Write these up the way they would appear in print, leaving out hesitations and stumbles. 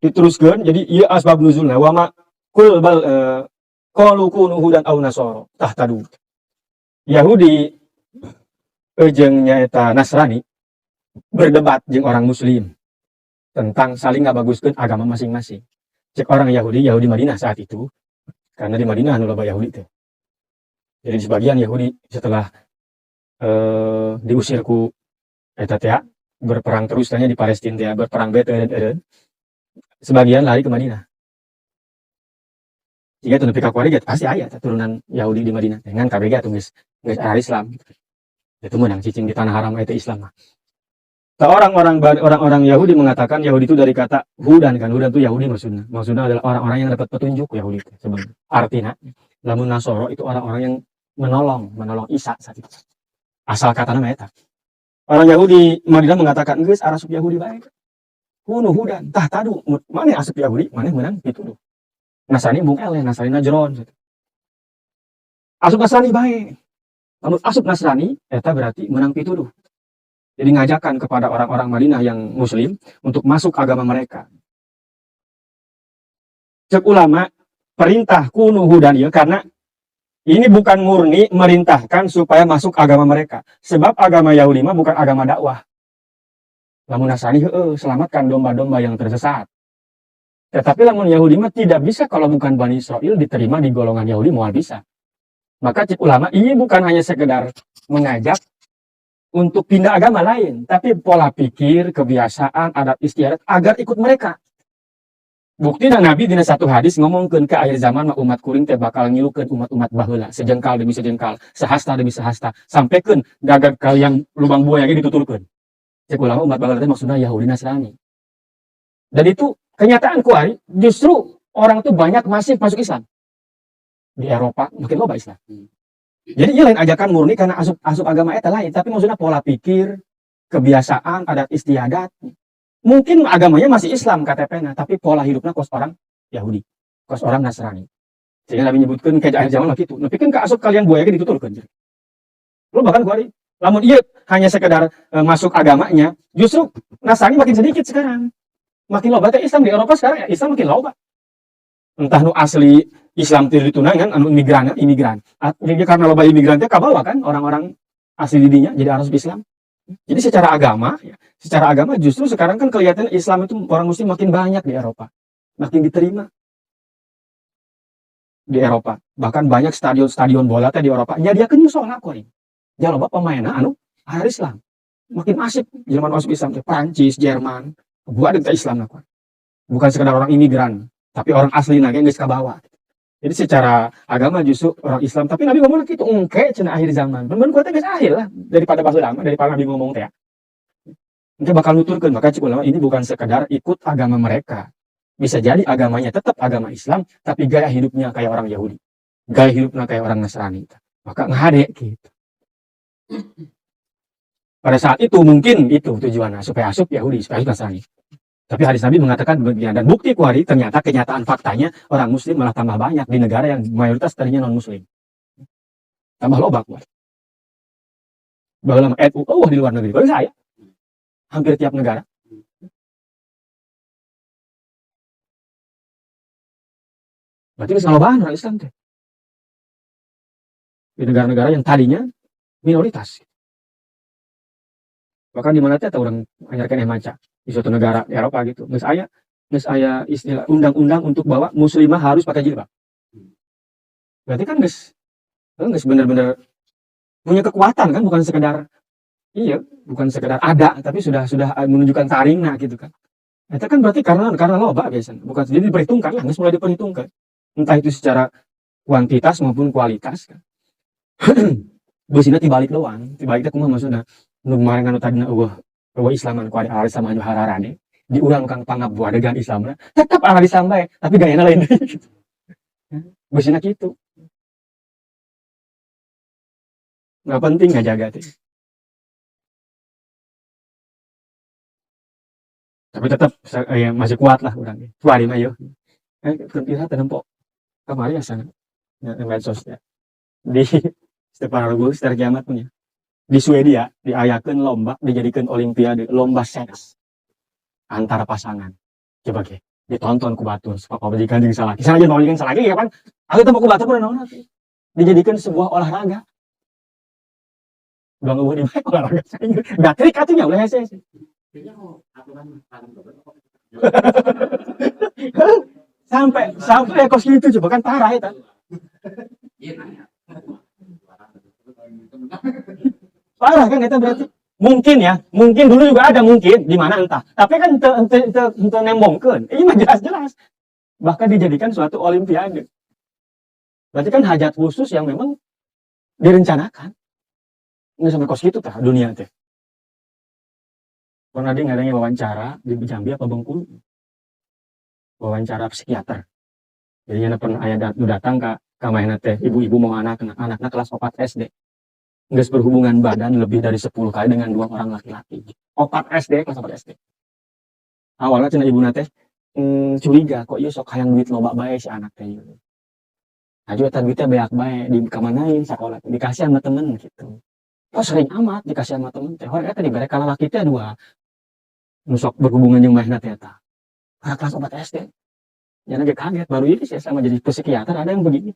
diteruskan. Jadi ieu asbab nuzulna wa ma kul bal qalu kunu hudan aw nasara tahtadu. Yahudi jeung nyaeta Nasrani berdebat jeung orang muslim tentang saling ngabaguskeun agama masing-masing. Cek orang Yahudi Madinah saat itu, karena di Madinah anu loba Yahudi teh. Jadi sebagian Yahudi setelah diusir ku eta teh berperang terus tanya di Palestina teh berperang beuteun. Sebagian lari ke Madinah. Jika itu nepi ka kuari pasti aya turunan Yahudi di Madinah. Dengan KBG atuh geus ahli Islam. Itu menang cicing di tanah haram itu Islam. Orang-orang Yahudi mengatakan Yahudi itu dari kata hudan kan. Hudan itu Yahudi maksudnya. Maksudnya adalah orang-orang yang dapat petunjuk Yahudi sebenarnya. Artinya lamun Nasoro itu orang-orang yang menolong Isa saat itu. Asal katana mah eta. Orang Yahudi Madinah mengatakan geus arasup Yahudi bae. Kuno hudan tah tadu mane asup Yahudi, mane meunang pituduh. Nasrani bung eleh, Nasrani najron. Asup Nasrani bae. Lamun asup Nasrani eta berarti meunang pituduh. Jadi ngajakan kepada orang-orang Madinah yang muslim untuk masuk agama mereka. Cek ulama perintah kuno hudan ya karena ini bukan murni merintahkan supaya masuk agama mereka. Sebab agama Yahudi mah bukan agama dakwah. Lamun Nasrani selamatkan domba-domba yang tersesat. Tetapi lamun Yahudi mah tidak bisa kalau bukan Bani Israel diterima di golongan Yahudi moal bisa. Maka cik ulama ini bukan hanya sekedar mengajak untuk pindah agama lain, tapi pola pikir, kebiasaan, adat istiadat agar ikut mereka. Bukti Nabi dina satu hadis ngomongkeun ke akhir zaman mah umat kuring teh bakal ngilukeun umat-umat baheula, sejengkal demi sejengkal, sehasta demi sehasta, sampaikeun gagak yang lubang buaya ge ditutulkeun. Cek ulama umat baheula teh maksudna Yahudi Nasrani. Dan itu kenyataan kuari, justru orang tuh banyak masih masuk Islam. Di Eropa makin loba Islam. Jadi ia lain ajakan murni karena asup agama eta lain, tapi maksudnya pola pikir, kebiasaan, adat istiadat. Mungkin agamanya masih Islam KTP-nya, tapi pola hidupnya kos orang Yahudi, kos orang Nasrani. Sehingga Nabi menyebutkan ke akhir zaman gitu. Tapi kan ke asup kalian buaya ditutulkeun. Lo bahkan kuari, lamun ia hanya sekedar masuk agamanya, justru Nasrani makin sedikit sekarang. Makin loba teh Islam di Eropa sekarang ya Islam makin loba. Entah nu asli Islam teh ditunangan anu imigran. Jadi karena loba imigran teh kabawa kan orang-orang asli didinya jadi harus Islam. Jadi secara agama justru sekarang kan kelihatan Islam itu orang muslim makin banyak di Eropa. Makin diterima di Eropa. Bahkan banyak stadion bola teh di Eropa nyadiakeun mushola kuring. Ya loba pemainna anu ahli Islam. Makin asik zaman masuk Islam teh Prancis, Jerman, buat teh Islam kuring. Bukan sekedar orang imigran, tapi orang asli nage geus kabawa. Jadi secara agama justru orang Islam, tapi Nabi ngomong gitu, engke cenah akhir zaman. Bener kuatnya geus akhir lah daripada baheula mah, daripada Nabi ngomong teh. Engke bakal nuturkeun, maka cik ulama ini bukan sekedar ikut agama mereka. Bisa jadi agamanya tetap agama Islam, tapi gaya hidupnya kayak orang Yahudi. Gaya hidupnya kayak orang Nasrani. Maka ngade gitu. Pada saat itu mungkin itu tujuannya supaya asup Yahudi, supaya asup Nasrani. Tapi hadis Nabi mengatakan demikian. Dan bukti kuari ternyata kenyataan faktanya orang muslim malah tambah banyak di negara yang mayoritas tadinya non muslim. Tambah loba kuari. Bahwa NU di luar negeri. Kalau saya hampir tiap negara. Berarti bisa lobaan orang Islam teh. Di negara-negara yang tadinya minoritas. Bahkan di mana teh orang anyarkeun maca di suatu negara di Eropa gitu. Geus aya istilah undang-undang untuk bahwa muslimah harus pakai jilbab. Berarti kan geus benar-benar punya kekuatan kan, bukan sekedar ada, tapi sudah menunjukkan taringna gitu kan. Itu kan berarti karena loba biasanya, bukan jadi diperhitungkan lah, geus mulai diperhitungkan. Entah itu secara kuantitas maupun kualitas kan. Beusina tibalik doang, tibalik teh kumaha maksudna? Nu marengan tadina eueuh Islaman ku ada alis sama hararane diurang kang pangabu adegan Islamna tetap ahli Islam bae tapi gayana lain gitu. Beusina kitu. Nggak penting ngajaga teh. Tapi tetap masih kuat lah urang ge. Kuari mah yeuh. Kempira teh nempo kamari asana. Medsos ya. Di Stepan Ragu Star Kiamat punya. Di Swedia diayakeun lomba dijadikan olimpiade lomba seks antara pasangan. Coba ge, ditonton ku batur supaya pabalikan jeung salaki sana jeung pabalikan salaki ya kan aku teh ku batur pun naon dijadikan sebuah olahraga udah eueuh di bae olahraga gatrik atunya ulah hese sampai kos gitu coba kan parah eta parah kan eta berarti mungkin dulu juga ada mungkin di mana entah tapi kan ente nembongkeun ini mah jelas-jelas bahkan dijadikan suatu olimpiade berarti kan hajat khusus yang memang direncanakan nggak sampai kos gitu tah dunia teh pernah dia ngadengin wawancara di Jambi apa Bengkulu wawancara psikiater jadi pernah ayah datang ke kamar teh ibu-ibu mau anaknya kelas 4 SD nggak berhubungan badan lebih dari 10 kali dengan 2 orang laki-laki 4 SD kelas 4 SD awalnya cina ibu teh curiga kok iya sok hayang duit loba bae si anak teh aju eta duitnya beak bae di kamanain sekolah dikasih sama temen gitu oh sering amat dikasih sama temen teh eta dibere ka lalaki teh 2 nusok berhubungan jeung mahna teh eta kelas 4 SD jangan dia kaget baru ini sih sama jadi psikiater ada yang begini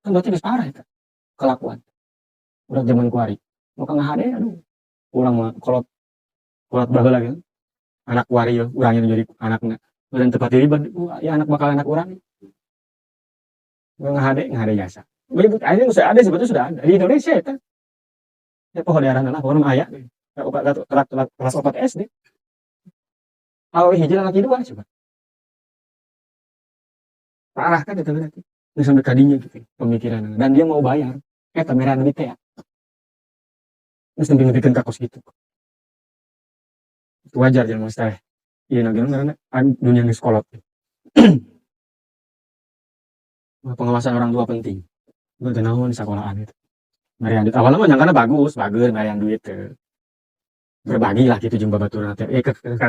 kan berarti geus parah itu kelakuan udah zaman kuari mau ka ngahade aduh urang mah kolot baheula gitu anak kuari yo urang jadi anakna dan tempat diri ya anak bakal anak urang ngahade jasa begitu akhirnya sudah ada sebetulnya sudah ada di Indonesia itu ya pohon daerah lah pohon aya kelas 4 SD awe hiji laki 2 coba parah kan itu berarti nggak sampai kadinya gitu pemikiran dan dia mau bayar merah duit teh nggak sampai bikin kakos gitu itu wajar jangan mas teh iya karena dunia di sekolah pengawasan orang tua penting itu naon sekolahan itu marian duit awalnya mah nyangkana bagus marian duit berbagi lah gitu jeung babaturan teh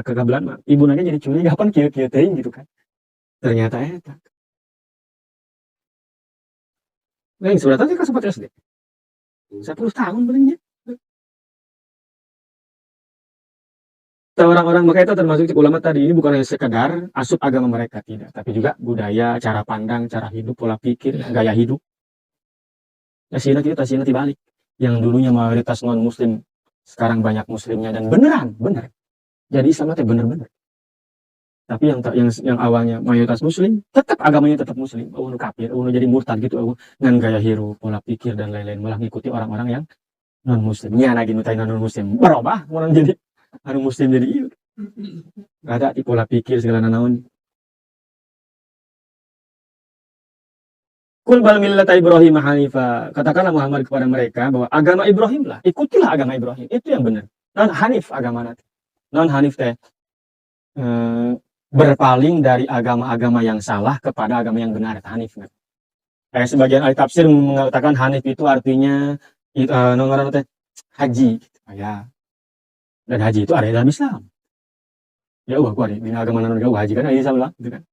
kegabelan mah ibu nanya jadi curiga kapan kieu teuing gitu kan ternyata eta Neng, sudah tadi kelas 4 SD. 10 tahun palingnya. Orang-orang mereka itu termasuk ulama tadi ini bukan hanya sekedar asup agama mereka tidak, tapi juga budaya, cara pandang, cara hidup, pola pikir, gaya hidup. Tasina dibalik. Yang dulunya mayoritas non muslim sekarang banyak muslimnya dan bener. Jadi Islam itu bener-bener. Tapi yang awalnya mayoritas muslim tetap agamanya tetap muslim kafir jadi murtad gitu dengan gaya hidup pola pikir dan lain-lain malah ngikuti orang-orang yang non muslim nya lagi nutain non muslim berubah orang jadi non muslim jadi iya ada di pola pikir segala naon kul bal millata Ibrahim hanifa katakanlah Muhammad kepada mereka bahwa agama Ibrahim lah ikutilah agama Ibrahim itu yang benar non hanif agama nanti non hanif teh berpaling dari agama-agama yang salah kepada agama yang benar hanif. Kayak sebagian ahli tafsir mengatakan hanif itu artinya haji gitu. Ya. Dan haji itu ada dalam Islam. Ya gua ada di agama non haji kan Islam lah gitu kan.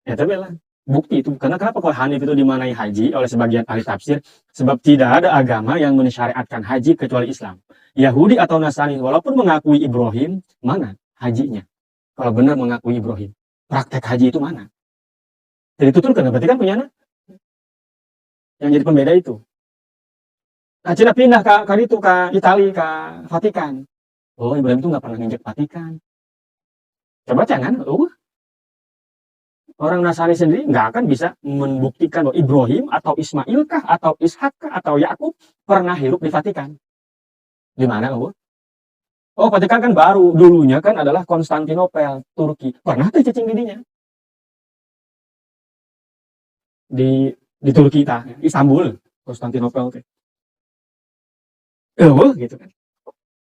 Ya tapi lah bukti itu karena kenapa kalau hanif itu dimanai haji oleh sebagian ahli tafsir sebab tidak ada agama yang mensyariatkan haji kecuali Islam. Yahudi atau Nasrani walaupun mengakui Ibrahim mana hajinya? Kalau benar mengakui Ibrahim, praktek haji itu mana? Jadi tuturkan, berarti kan punya yang jadi pembeda itu. Nah, Cina pindah ke Italia, ke Vatikan. Oh, Ibrahim itu nggak pernah nginjek Vatikan. Coba jangan, orang Nasrani sendiri nggak akan bisa membuktikan bahwa Ibrahim atau Ismail kah, atau Ishak kah, atau Yakub pernah hidup di Vatikan. Di mana, Oh, Vatikan kan baru. Dulunya kan adalah Konstantinopel, Turki. Pernah tuh cacing didinya. Di Turki Istanbul, Konstantinopel. Gitu kan.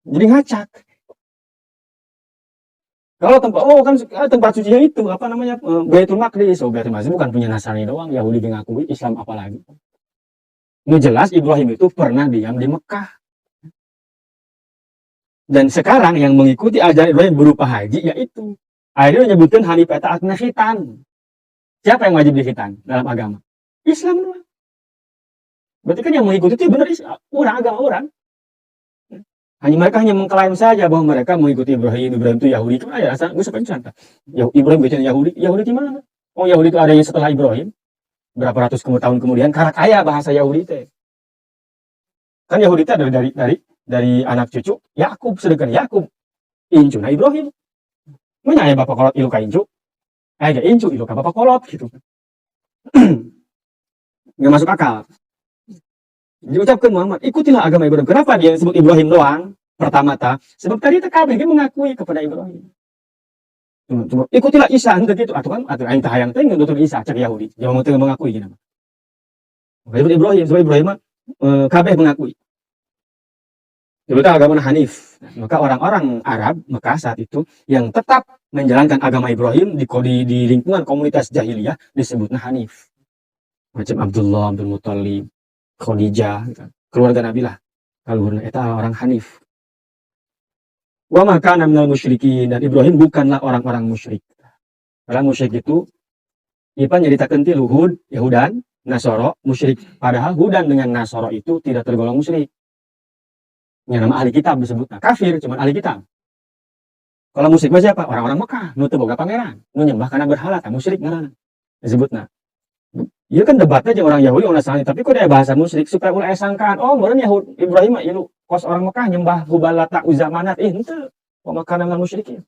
Jadi ngacak. Kalau tempat sucinya itu apa namanya? Baitul Maqdis. Baitul Maqdis bukan punya Nasrani doang, Yahudi mengakui, Islam apalagi. Ini jelas Ibrahim itu pernah diam di Mekah. Dan sekarang yang mengikuti ajaran Ibrahim berupa haji yaitu akhirnya menyebutkan Hanif eta artinya khitan. Siapa yang wajib dikhitan dalam agama? Islam doang. Berarti kan yang mengikuti itu benar orang agama orang. Mereka hanya mengklaim saja bahwa mereka mengikuti Ibrahim. Ibrahim itu Yahudi. Itu aja asal gue sepengen santai. Ibrahim bicara Yahudi. Yahudi di mana? Oh, Yahudi itu adanya setelah Ibrahim. Berapa ratus tahun kemudian, karena kaya bahasa Yahudi teh. Kan Yahudi teh dari anak cucu Yakub, sedangkan Yakub incuna Ibrahim. Mana ya bapak kolot ilu ka incu? Gak incu ilu ka bapak kolot gitu. Nggak masuk akal. Diucapkan Muhammad, ikutilah agama Ibrahim. Kenapa dia disebut Ibrahim doang? Pertama-tama, sebab tadi TKB dia mengakui kepada Ibrahim. Cuma ikutilah Isa, entah gitu. Atau aing tahayang teh nggak nutur Isa, cek Yahudi. Jangan mau mengakui gitu. Maka itu Ibrahim, sebab Ibrahim kabeh mengakui. Itu agama Hanif. Maka orang-orang Arab Mekah saat itu yang tetap menjalankan agama Ibrahim di lingkungan komunitas jahiliyah disebutnya Hanif. Macam Abdullah, Abdul Muthalib, Khadijah, keluarga Nabi lah. Kalau itu orang Hanif. Wa maka minal musyrikin, dan Ibrahim bukanlah orang-orang musyrik. Orang musyrik itu Ipan nyeritakeun ti Hud, Yahudan, Nasoro, musyrik. Padahal Hudan dengan Nasoro itu tidak tergolong musyrik. Yang nama ahli kitab disebutnya. Kafir, cuma ahli kitab. Kalau musyrik siapa? Orang-orang Mekah, nu teu boga pangeran, nu nyembah kana berhala, musyrik ngaranna. Disebutna. Iya kan debatnya aja orang Yahudi orang Nasrani, tapi kok dia bahasa musyrik supaya ulah sangkaan. Oh, meureun Yahudi Ibrahim mah ieu kos orang Mekah nyembah Hubal Lata Uzza Manat. Henteu, pemakanan musyrikin.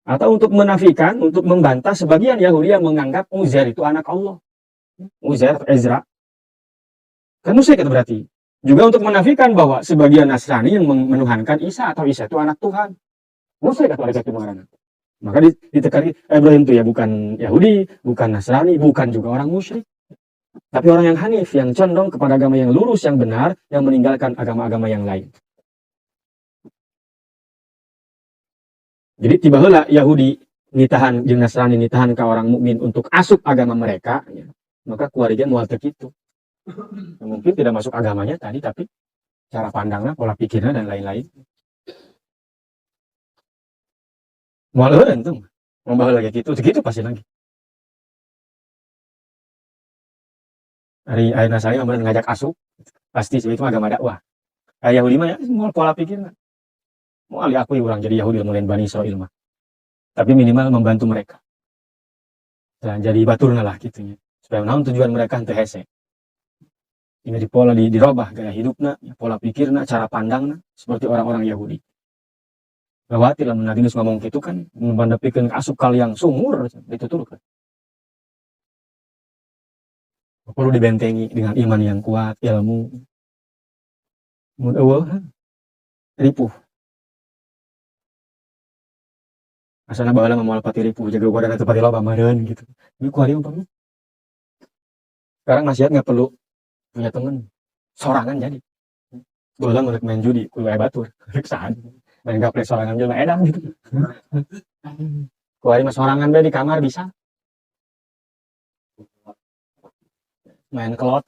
Atau untuk menafikan, untuk membantah sebagian Yahudi yang menganggap Uzair itu anak Allah. Uzair, Ezra. Kan musyrik itu berarti. Juga untuk menafikan bahwa sebagian Nasrani yang menuhankan Isa atau Isa itu anak Tuhan. Musyrik atau ada satu pengarang. Maka ditekani Ibrahim itu ya bukan Yahudi, bukan Nasrani, bukan juga orang musyrik. Tapi orang yang hanif, yang condong kepada agama yang lurus, yang benar, yang meninggalkan agama-agama yang lain. Jadi tiba heula Yahudi nitahan jeung Nasrani nitahan ka orang mukmin untuk asup agama mereka, ya. Maka keluarga moal teu kitu. Mungkin tidak masuk agamanya tadi, tapi cara pandangnya, pola pikirnya dan lain-lain. Moal eureun tuh. Mau lagi gitu pasti lagi. Hari Nasrani mah ngajak asup, pasti itu agama dakwah. Yahudi mah ya moal pola pikirnya. Moal diakui orang jadi Yahudi mulai Bani Israil mah. Tapi minimal membantu mereka. Dan jadi baturna lah gitunya. Supaya naon tujuan mereka henteu hese. Ini di pola dirobah gaya hidupna, pola pikirna, cara pandangna seperti orang-orang Yahudi. Lewati lah nanti ngomong gitu kan, membandapikeun asup kal yang sumur dituturkeun. Perlu dibentengi dengan iman yang kuat, ilmu. Mun eueuh ripuh. Asana baheula moal pati ripuh, jaga godana teu pati loba meureun gitu. Ieu ku hari umpamanya. Sekarang nasihat enggak perlu punya teman. Sorangan jadi. Baheula mun main judi kudu aya batur. Rek saan. Main gaple sorangan jelema edan gitu. Ku hari mah sorangan bae di kamar bisa. Main kelot.